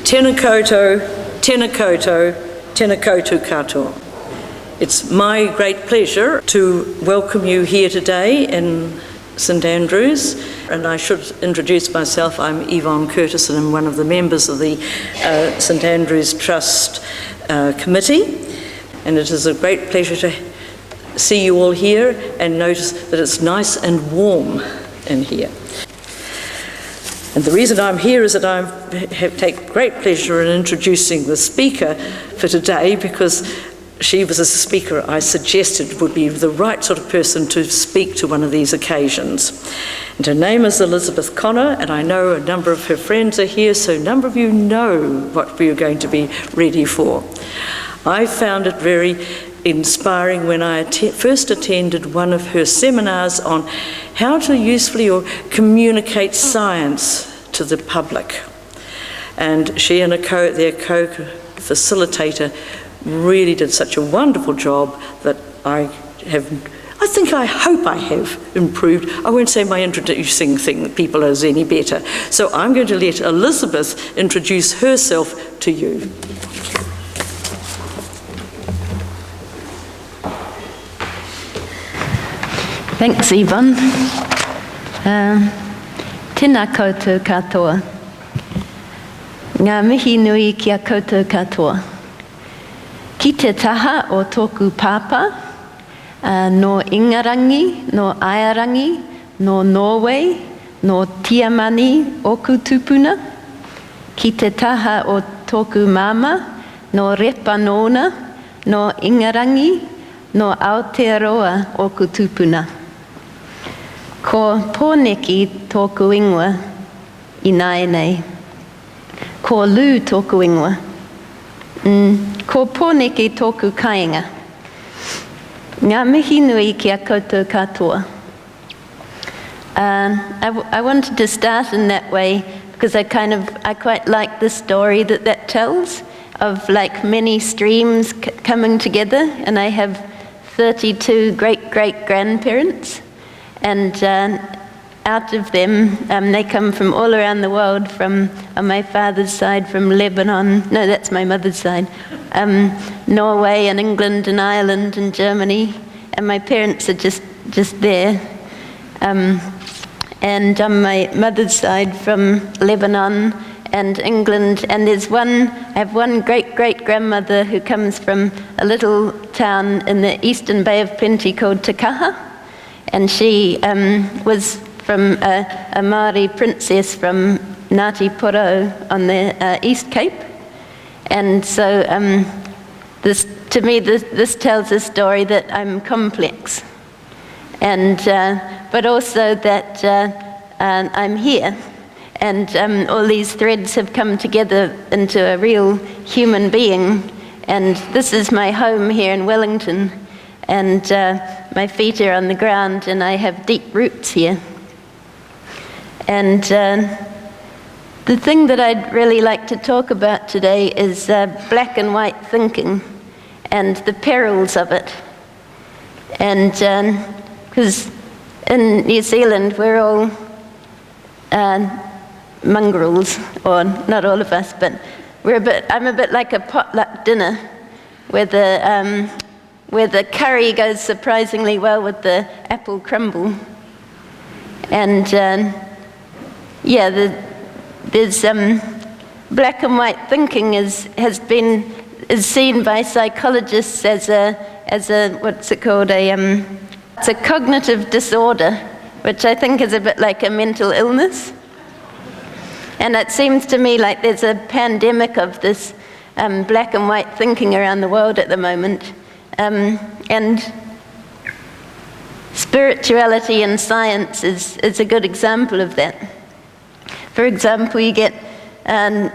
Tēnā koutou, tēnā koutou, tēnā koutou katoa. It's my great pleasure to welcome you here today in St Andrews, and I should introduce myself. I'm Yvonne Curtis and I'm one of the members of the St Andrews Trust Committee, and it is a great pleasure to see you all here and notice that it's nice and warm in here. And the reason I'm here is that I take great pleasure in introducing the speaker for today, because she was a speaker I suggested would be the right sort of person to speak to one of these occasions. And her name is Elizabeth Connor, and I know a number of her friends are here, so a number of you know what we are going to be ready for. I found it very inspiring when I first attended one of her seminars on how to usefully or communicate science to the public. And she and their co-facilitator really did such a wonderful job that I hope I have improved. I won't say my introducing people is any better. So I'm going to let Elizabeth introduce herself to you. Thanks, Yvonne. Tēnā koutou katoa. Ngā mihi nui kia koutou katoa. Ki te taha o tōku pāpā, no Ingarangi, no Aiarangi, no Norway, no Tiamani oku tupuna. Ki te taha o tōku mama, no Repanona, no Ingarangi, no Aotearoa oku tupuna. Ko pōneki tōku ingoa I naenei. Ko lū tōku ingoa. Ko pōneki tōku kāinga. Ngā mihi nui kia koutou katoa. I wanted to start in that way because I quite like the story that tells of like many streams coming together, and I have 32 great-great-grandparents, and out of them, they come from all around the world, from on my father's side, from Lebanon, no, that's my mother's side, Norway and England and Ireland and Germany, and my parents are just there. And on my mother's side, from Lebanon and England, and I have one great-great-grandmother who comes from a little town in the Eastern Bay of Plenty called Te Kaha, and she was from a Māori princess from Ngāti Porou on the East Cape, and so this tells a story that I'm complex, and but also that I'm here. And all these threads have come together into a real human being. And this is my home here in Wellington. And my feet are on the ground, and I have deep roots here. And the thing that I'd really like to talk about today is black and white thinking and the perils of it. And because in New Zealand, we're all mongrels, or not all of us, but I'm a bit like a potluck dinner, where the curry goes surprisingly well with the apple crumble. And there's black and white thinking is seen by psychologists as a what's it called, it's a cognitive disorder, which I think is a bit like a mental illness. And it seems to me like there's a pandemic of this black and white thinking around the world at the moment. And spirituality and science is a good example of that. For example, you get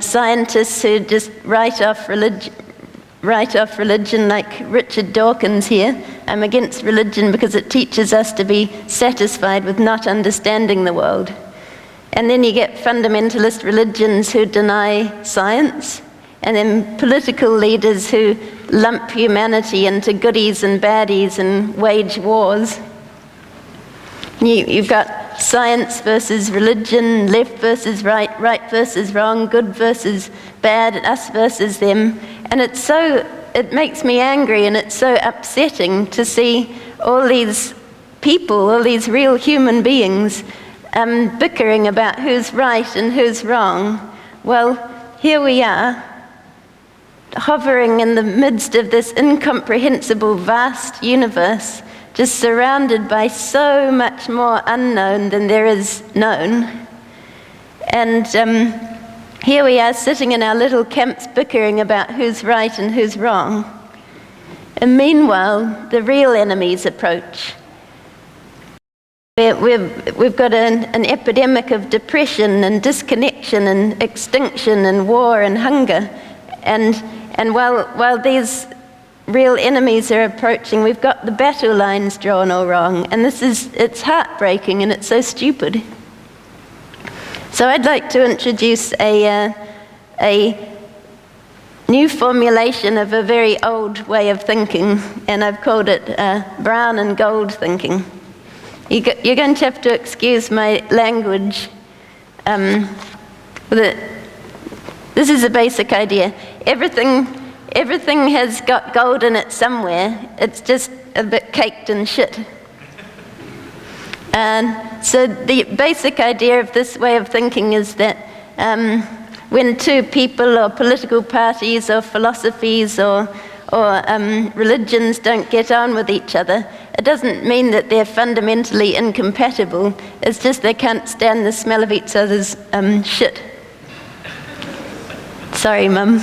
scientists who just write off religion like Richard Dawkins here. I'm against religion because it teaches us to be satisfied with not understanding the world. And then you get fundamentalist religions who deny science, and then political leaders who lump humanity into goodies and baddies and wage wars. You've got science versus religion, left versus right, right versus wrong, good versus bad, us versus them. And it makes me angry, and it's so upsetting to see all these people, all these real human beings, bickering about who's right and who's wrong. Well, here we are, hovering in the midst of this incomprehensible, vast universe, just surrounded by so much more unknown than there is known. And here we are sitting in our little camps bickering about who's right and who's wrong. And meanwhile, the real enemies approach. We've got an epidemic of depression and disconnection and extinction and war and hunger. And while these real enemies are approaching, we've got the battle lines drawn all wrong. And it's heartbreaking, and it's so stupid. So I'd like to introduce a new formulation of a very old way of thinking, and I've called it brown and gold thinking. You're going to have to excuse my language. This is a basic idea. Everything has got gold in it somewhere. It's just a bit caked in shit. And so the basic idea of this way of thinking is that when two people or political parties or philosophies or religions don't get on with each other, it doesn't mean that they're fundamentally incompatible. It's just they can't stand the smell of each other's shit. Sorry, Mum.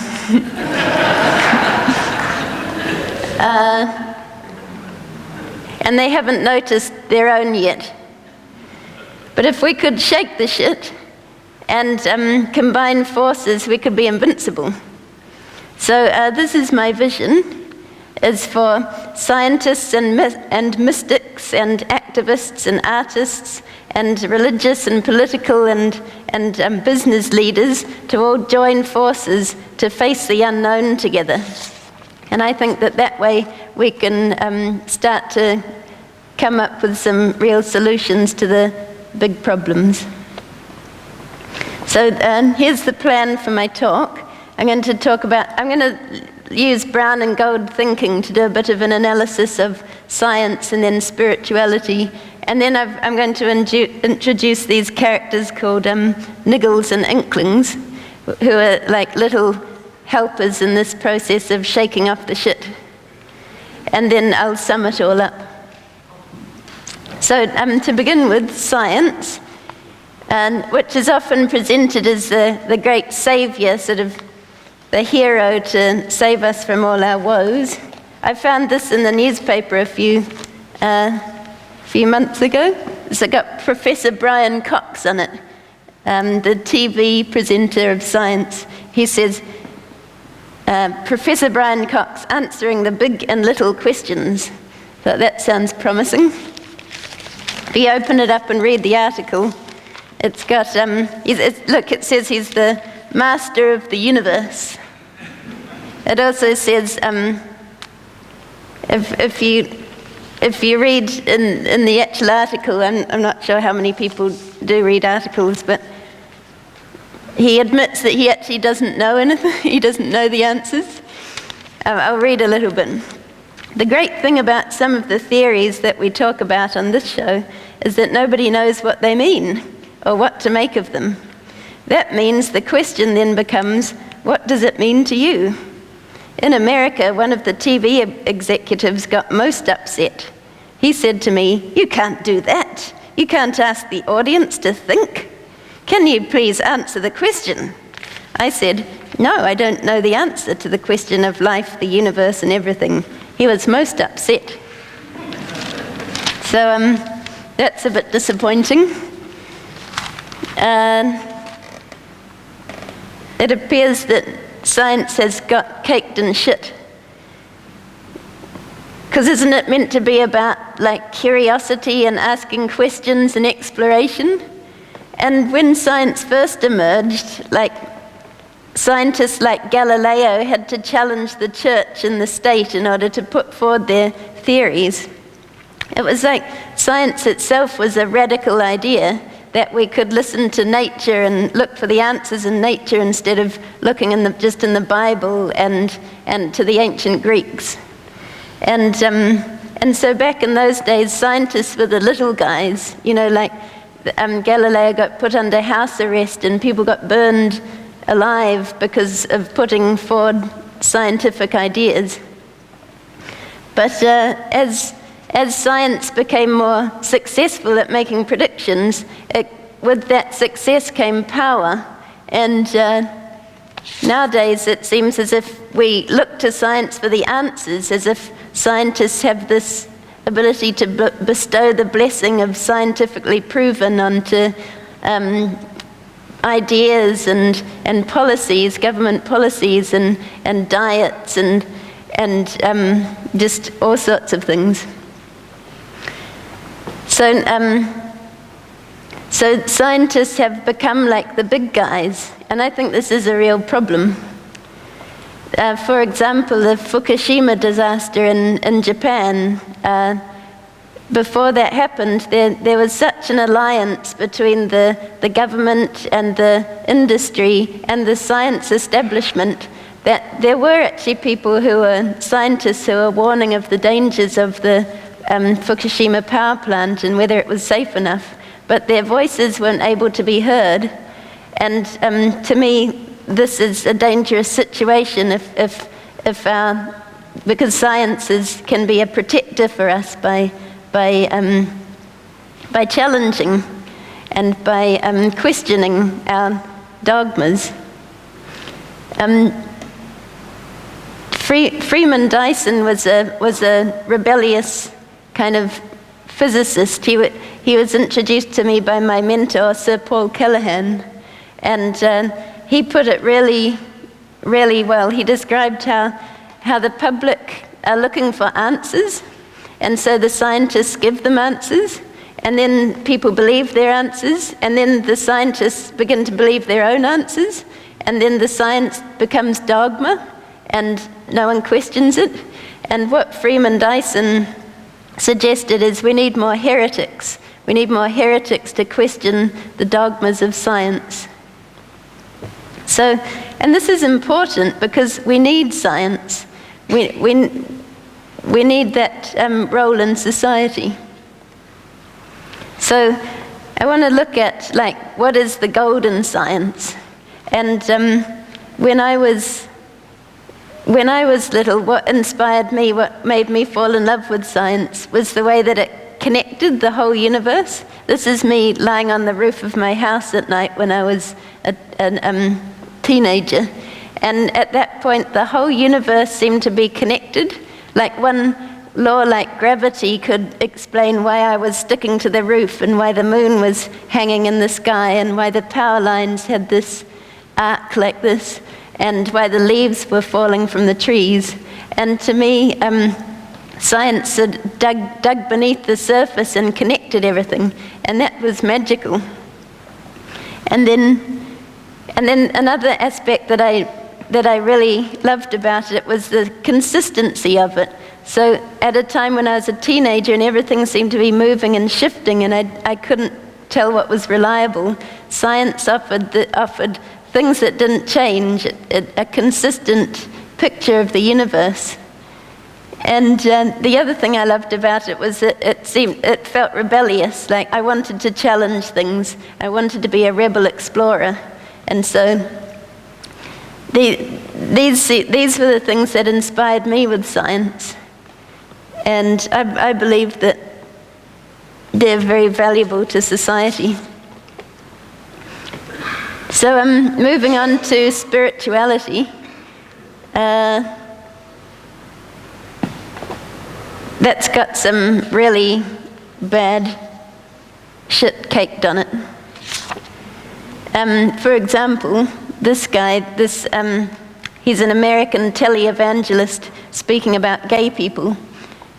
And they haven't noticed their own yet. But if we could shake the shit and combine forces, we could be invincible. So this is my vision, is for scientists and mystics and activists and artists and religious and political and business leaders to all join forces to face the unknown together. And I think that way we can start to come up with some real solutions to the big problems. So here's the plan for my talk. I'm going to use brown and gold thinking to do a bit of an analysis of science and then spirituality. And then I'm going to introduce these characters called niggles and inklings, who are like little helpers in this process of shaking off the shit. And then I'll sum it all up. So to begin with, science, which is often presented as the great savior, sort of the hero to save us from all our woes. I found this in the newspaper a few months ago. It's got Professor Brian Cox on it, the TV presenter of science. He says, Professor Brian Cox answering the big and little questions. So that sounds promising. If you open it up and read the article, it's got, look, it says he's the master of the universe. It also says, if you read in the actual article, I'm not sure how many people do read articles, but he admits that he actually doesn't know anything. He doesn't know the answers. I'll read a little bit. The great thing about some of the theories that we talk about on this show is that nobody knows what they mean or what to make of them. That means the question then becomes, what does it mean to you? In America, one of the TV executives got most upset. He said to me, "You can't do that. You can't ask the audience to think. Can you please answer the question?" I said, "No, I don't know the answer to the question of life, the universe, and everything." He was most upset. So that's a bit disappointing. It appears that science has got caked in shit. Because isn't it meant to be about like curiosity and asking questions and exploration? And when science first emerged, like scientists like Galileo had to challenge the church and the state in order to put forward their theories. It was like science itself was a radical idea, that we could listen to nature and look for the answers in nature instead of looking just in the Bible and to the ancient Greeks. And so back in those days, scientists were the little guys, like Galileo got put under house arrest and people got burned alive because of putting forward scientific ideas. But as science became more successful at making predictions, with that success came power. And nowadays it seems as if we look to science for the answers, as if scientists have this ability to bestow the blessing of scientifically proven onto ideas and policies, government policies and diets and just all sorts of things. So scientists have become like the big guys, and I think this is a real problem. For example, the Fukushima disaster in Japan, before that happened, there was such an alliance between the government and the industry and the science establishment that there were actually people who were scientists who were warning of the dangers of the Fukushima power plant and whether it was safe enough, but their voices weren't able to be heard. And to me, this is a dangerous situation because science can be a protector for us by challenging and by questioning our dogmas. Freeman Dyson was a rebellious kind of physicist. He was introduced to me by my mentor, Sir Paul Callaghan, and he put it really, really well. He described how the public are looking for answers, and so the scientists give them answers, and then people believe their answers, and then the scientists begin to believe their own answers, and then the science becomes dogma, and no one questions it. And what Freeman Dyson suggested is we need more heretics. We need more heretics to question the dogmas of science. So, and this is important because we need science. We need that role in society. So I want to look at what is the golden science. And when I was little, what inspired me, what made me fall in love with science was the way that it connected the whole universe. This is me lying on the roof of my house at night when I was a teenager. And at that point, the whole universe seemed to be connected. Like one law like gravity could explain why I was sticking to the roof and why the moon was hanging in the sky and why the power lines had this arc like this and why the leaves were falling from the trees. And to me, science had dug beneath the surface and connected everything, and that was magical. And then another aspect that I really loved about it was the consistency of it. So at a time when I was a teenager and everything seemed to be moving and shifting and I couldn't tell what was reliable, science offered things that didn't change, a consistent picture of the universe. And the other thing I loved about it was that it felt rebellious, like I wanted to challenge things. I wanted to be a rebel explorer. And so these were the things that inspired me with science. And I believe that they're very valuable to society. So moving on to spirituality. That's got some really bad shit caked on it. For example, this guy, he's an American televangelist speaking about gay people.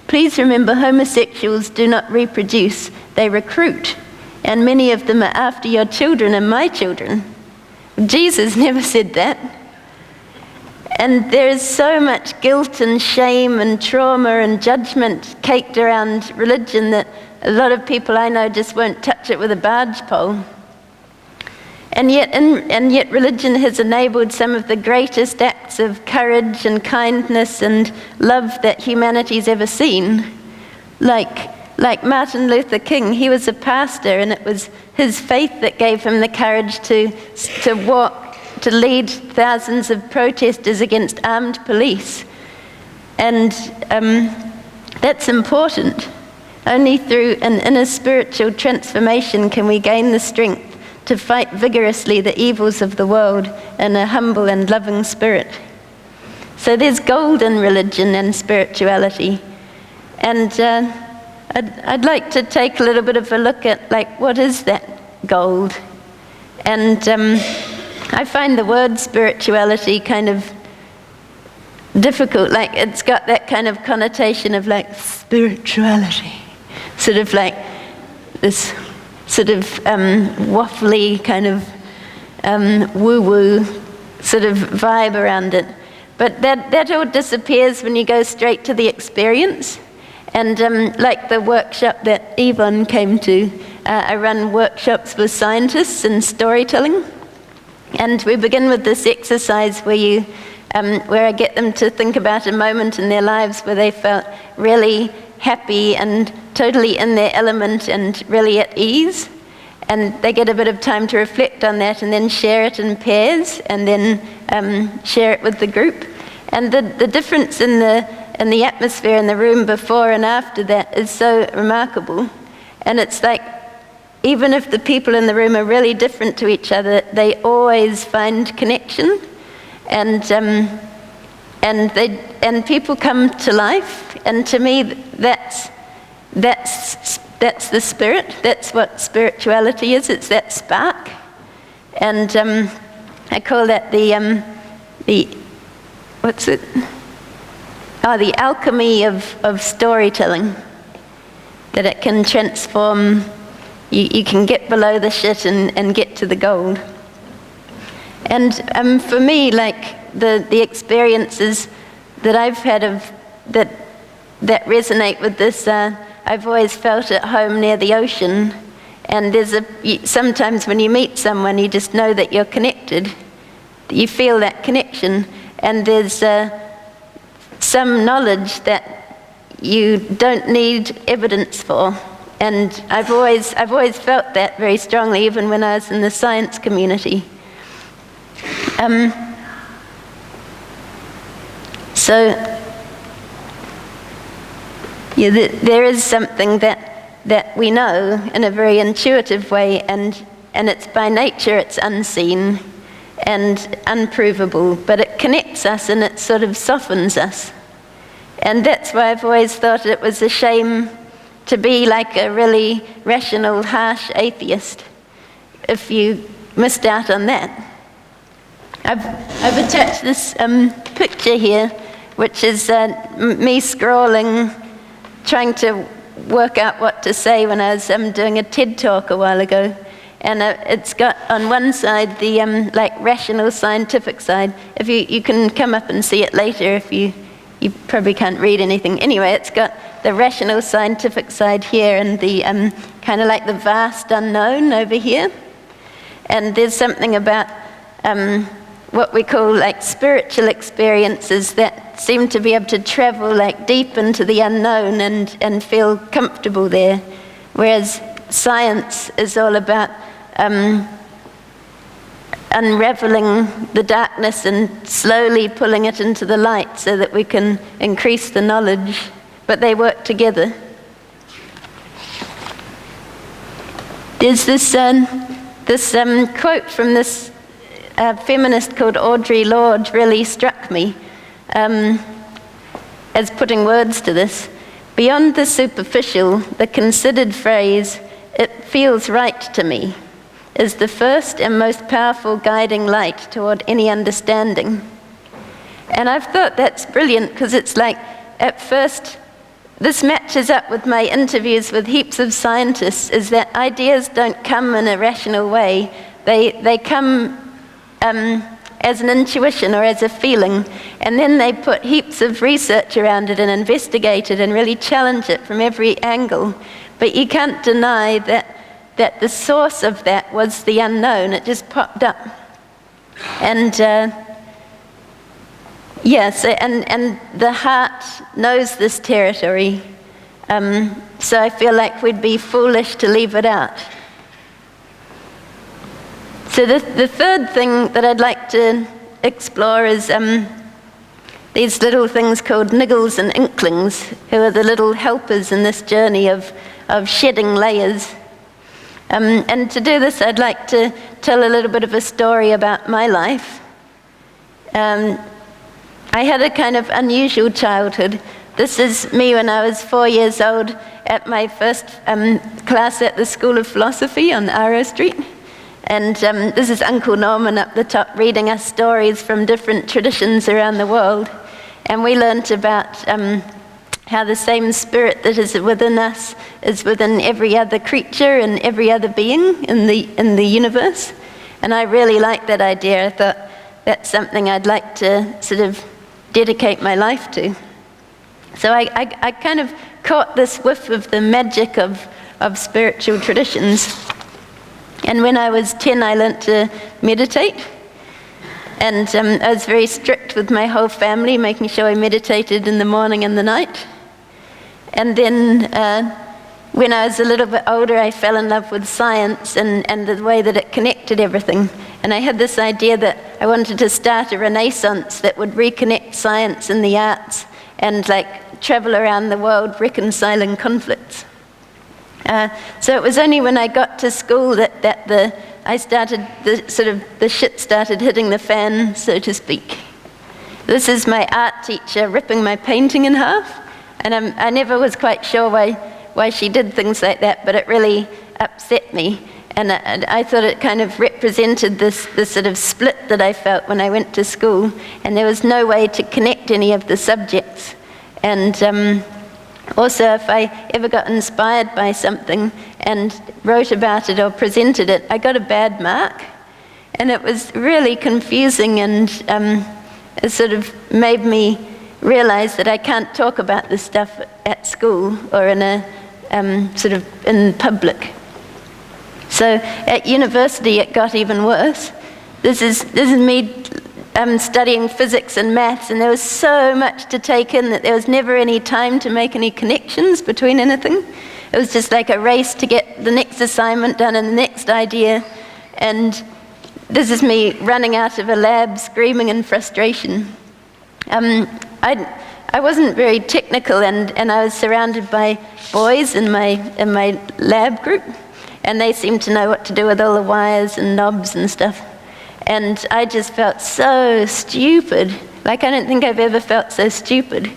Please remember, homosexuals do not reproduce, they recruit. And many of them are after your children and my children. Jesus never said that. And there is so much guilt and shame and trauma and judgment caked around religion that a lot of people I know just won't touch it with a barge pole. And yet religion has enabled some of the greatest acts of courage and kindness and love that humanity's ever seen. Like Martin Luther King, he was a pastor, and it was his faith that gave him the courage to lead thousands of protesters against armed police. And that's important. Only through an inner spiritual transformation can we gain the strength to fight vigorously the evils of the world in a humble and loving spirit. So there's gold in religion and spirituality. And I'd like to take a little bit of a look at, like, what is that gold? And I find the word spirituality kind of difficult. Like, it's got that kind of connotation of, like, spirituality. Sort of like this sort of waffly kind of woo-woo sort of vibe around it. But that all disappears when you go straight to the experience. And like the workshop that Yvonne came to, I run workshops with scientists in storytelling. And we begin with this exercise where I get them to think about a moment in their lives where they felt really happy and totally in their element and really at ease. And they get a bit of time to reflect on that and then share it in pairs and then share it with the group. And the difference in the atmosphere in the room before and after that is so remarkable. And it's like, even if the people in the room are really different to each other, they always find connection. And people come to life. And to me, that's the spirit. That's what spirituality is. It's that spark. And I call that the what's it? Oh, the alchemy of storytelling. That it can transform. You can get below the shit and get to the gold. And for me, like the experiences that I've had of that resonate with this, I've always felt at home near the ocean. And sometimes when you meet someone, you just know that you're connected. You feel that connection. And there's some knowledge that you don't need evidence for. And I've always felt that very strongly, even when I was in the science community. There is something that we know in a very intuitive way, and it's by nature, it's unseen and unprovable, but it connects us and it sort of softens us. And that's why I've always thought it was a shame to be like a really rational, harsh atheist if you missed out on that. I've attached this picture here, which is me scrolling, trying to work out what to say when I was doing a TED talk a while ago. And it's got on one side the like rational scientific side. If you can come up and see it later if you probably can't read anything. Anyway, it's got the rational scientific side here and the kind of like the vast unknown over here. And there's something about what we call like spiritual experiences that seem to be able to travel like deep into the unknown and feel comfortable there. Whereas science is all about unraveling the darkness and slowly pulling it into the light so that we can increase the knowledge, but they work together. There's this quote from this feminist called Audre Lorde really struck me as putting words to this. Beyond the superficial, the considered phrase, "it feels right to me," is the first and most powerful guiding light toward any understanding. And I've thought that's brilliant because it's like, at first, this matches up with my interviews with heaps of scientists, is that ideas don't come in a rational way. They come as an intuition or as a feeling, and then they put heaps of research around it and investigate it and really challenge it from every angle. But you can't deny that the source of that was the unknown. It just popped up. And yes, and the heart knows this territory. So I feel like we'd be foolish to leave it out. So the third thing that I'd like to explore is these little things called niggles and inklings, who are the little helpers in this journey of shedding layers. And to do this, I'd like to tell a little bit of a story about my life. I had a kind of unusual childhood. This is me when I was 4 years old at my first class at the School of Philosophy on Arrow Street. And this is Uncle Norman up the top reading us stories from different traditions around the world. And we learnt about how the same spirit that is within us is within every other creature and every other being in the universe. And I really liked that idea. I thought that's something I'd like to sort of dedicate my life to. So I kind of caught this whiff of the magic of spiritual traditions. And when I was 10, I learnt to meditate. And I was very strict with my whole family, making sure I meditated in the morning and the night. And then when I was a little bit older, I fell in love with science and the way that it connected everything. And I had this idea that I wanted to start a renaissance that would reconnect science and the arts and like travel around the world reconciling conflicts. So it was only when I got to school that the shit started hitting the fan, so to speak. This is my art teacher ripping my painting in half, and I never was quite sure why she did things like that, but it really upset me. And I thought it kind of represented this sort of split that I felt when I went to school, and there was no way to connect any of the subjects. And also, if I ever got inspired by something and wrote about it or presented it, I got a bad mark. And it was really confusing, and it sort of made me realize that I can't talk about this stuff at school or in a sort of in public. So at university, it got even worse. This is me studying physics and maths, and there was so much to take in that there was never any time to make any connections between anything. It was just like a race to get the next assignment done and the next idea. And this is me running out of a lab screaming in frustration. I wasn't very technical, and I was surrounded by boys in my lab group, and they seemed to know what to do with all the wires and knobs and stuff. And I just felt so stupid. Like, I don't think I've ever felt so stupid.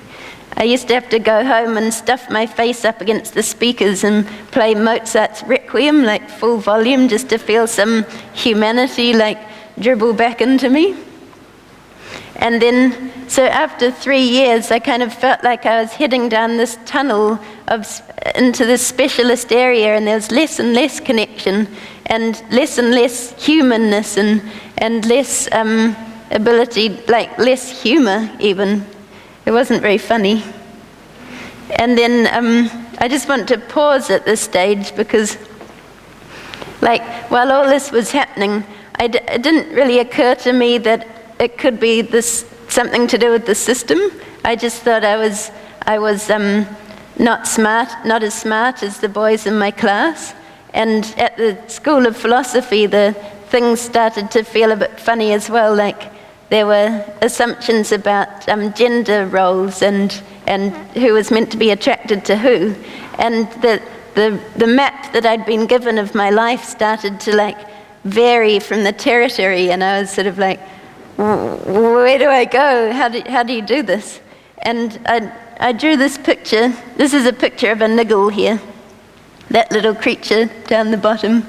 I used to have to go home and stuff my face up against the speakers and play Mozart's Requiem, like full volume, just to feel some humanity, like, dribble back into me. And then, so after 3 years, I kind of felt like I was heading down this tunnel into this specialist area, and there was less and less connection, and less humanness, and less ability, like less humor even. It wasn't very funny. And then I just want to pause at this stage because, like, while all this was happening, it didn't really occur to me that it could be something to do with the system. I just thought I was not as smart as the boys in my class. And at the School of Philosophy, the things started to feel a bit funny as well. Like, there were assumptions about gender roles and who was meant to be attracted to who. And the map that I'd been given of my life started to, like, vary from the territory, and I was sort of like, where do I go? How do you do this? And I drew this picture. This is a picture of a niggle here, that little creature down the bottom.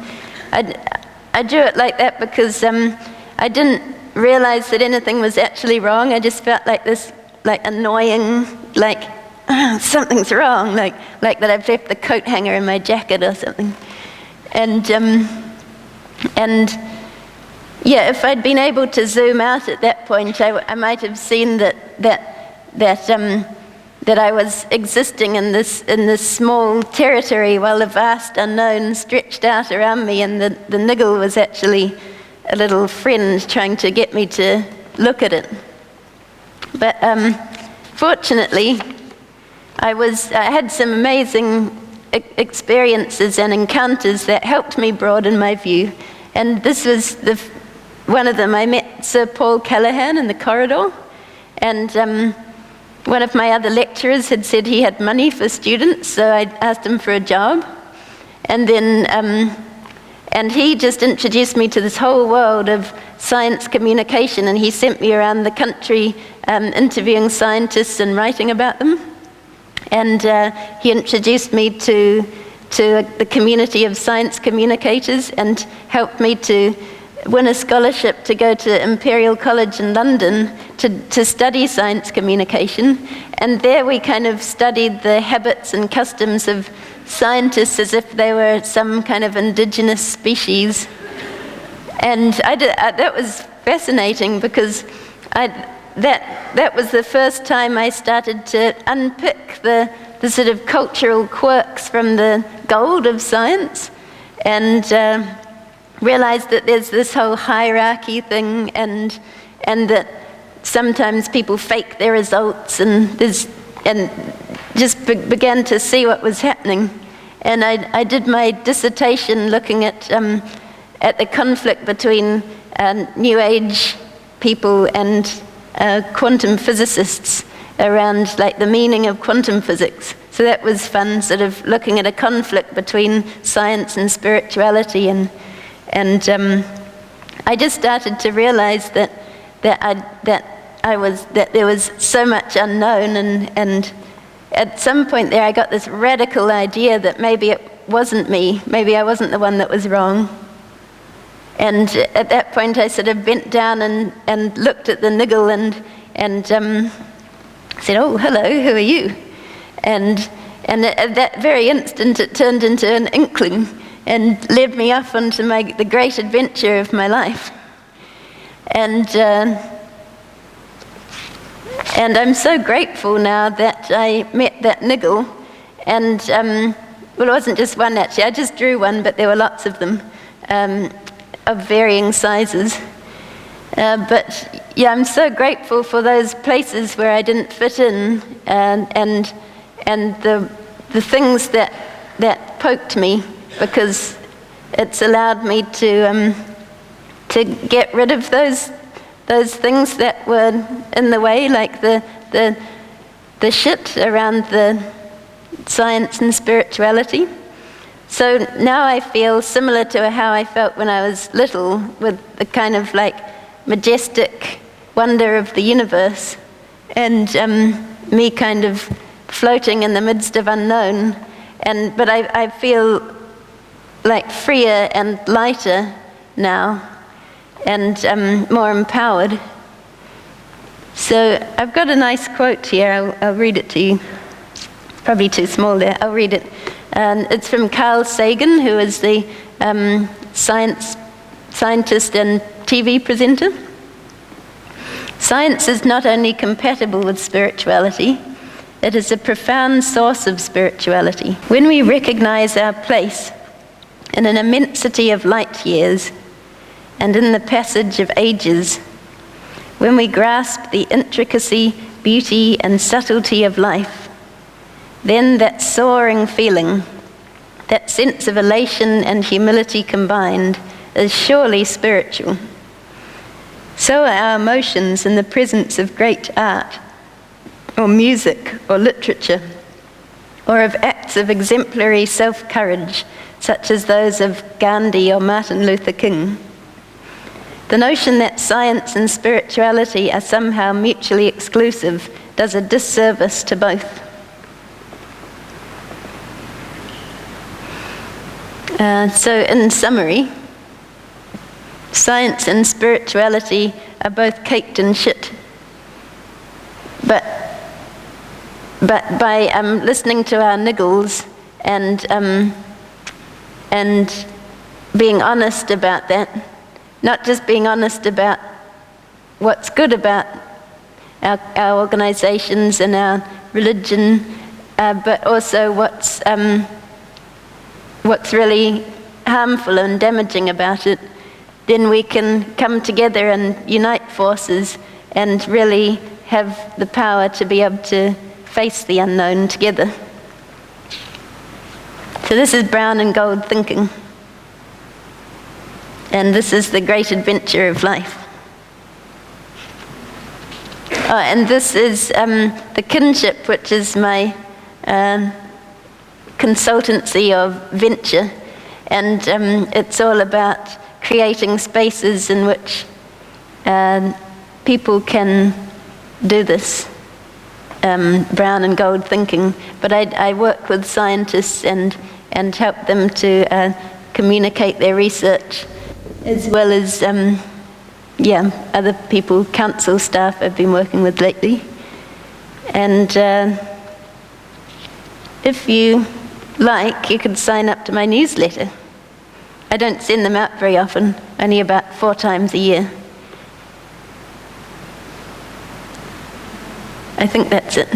I drew it like that because I didn't realize that anything was actually wrong. I just felt like this, like, annoying, like, something's wrong, like that I've left the coat hanger in my jacket or something. And yeah, if I'd been able to zoom out at that point, I might have seen that I was existing in this small territory while the vast unknown stretched out around me, and the niggle was actually a little friend trying to get me to look at it. But fortunately, I had some amazing experiences and encounters that helped me broaden my view. And this was one of them. I met Sir Paul Callaghan in the corridor, and one of my other lecturers had said he had money for students, so I asked him for a job. And then, and he just introduced me to this whole world of science communication, and he sent me around the country interviewing scientists and writing about them. And he introduced me to the community of science communicators and helped me to win a scholarship to go to Imperial College in London to study science communication. And there we kind of studied the habits and customs of scientists as if they were some kind of indigenous species. And that was fascinating, because that was the first time I started to unpick the sort of cultural quirks from the gold of science, and realized that there's this whole hierarchy thing, and that sometimes people fake their results, and just began to see what was happening. And I did my dissertation looking at the conflict between New Age people and quantum physicists around like the meaning of quantum physics. So that was fun, sort of looking at a conflict between science and spirituality, and I just started to realize that there was so much unknown, and at some point there I got this radical idea that maybe it wasn't me, maybe I wasn't the one that was wrong. And at that point I sort of bent down and looked at the niggle and said, "Oh, hello, who are you?" And at that very instant it turned into an inkling and led me off onto the great adventure of my life. And I'm so grateful now that I met that niggle. And well, it wasn't just one actually, I just drew one, but there were lots of them of varying sizes. But yeah, I'm so grateful for those places where I didn't fit in, and the things that poked me, because it's allowed me to get rid of those things that were in the way, like the shit around the science and spirituality. So now I feel similar to how I felt when I was little, with the kind of like majestic wonder of the universe, and me kind of floating in the midst of unknown. But I feel like freer and lighter now, and more empowered. So I've got a nice quote here. I'll read it to you. Probably too small there. I'll read it. And it's from Carl Sagan, who is the scientist and TV presenter. "Science is not only compatible with spirituality, it is a profound source of spirituality. When we recognize our place in an immensity of light years and in the passage of ages, when we grasp the intricacy, beauty, and subtlety of life, then that soaring feeling, that sense of elation and humility combined, is surely spiritual. So are our emotions in the presence of great art, or music, or literature, or of acts of exemplary self-courage, such as those of Gandhi or Martin Luther King. The notion that science and spirituality are somehow mutually exclusive does a disservice to both." So in summary, science and spirituality are both caked in shit. But by listening to our niggles and being honest about that, not just being honest about what's good about our organizations and our religion, but also what's really harmful and damaging about it, then we can come together and unite forces and really have the power to be able to face the unknown together. So this is brown and gold thinking. And this is the great adventure of life. Oh, and this is the kinship, which is my consultancy of venture. And it's all about creating spaces in which people can do this brown and gold thinking. But I work with scientists and help them to communicate their research, as well as other people, council staff I've been working with lately. And if you like, you can sign up to my newsletter. I don't send them out very often, only about 4 times a year. I think that's it.